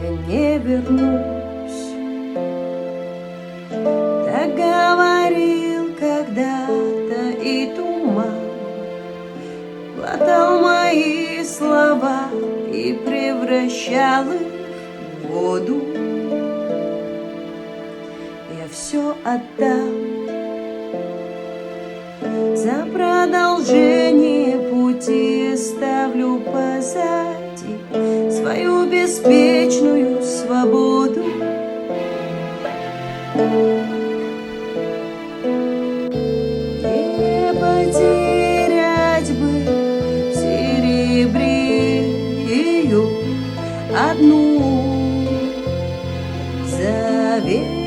я не вернусь. Так говорил когда-то и туман, глотал мои слова и превращал их в воду. Я все отдам за продолжение пути, ставлю позади свою беспечную свободу. Не потерять бы в серебре ее одну заветную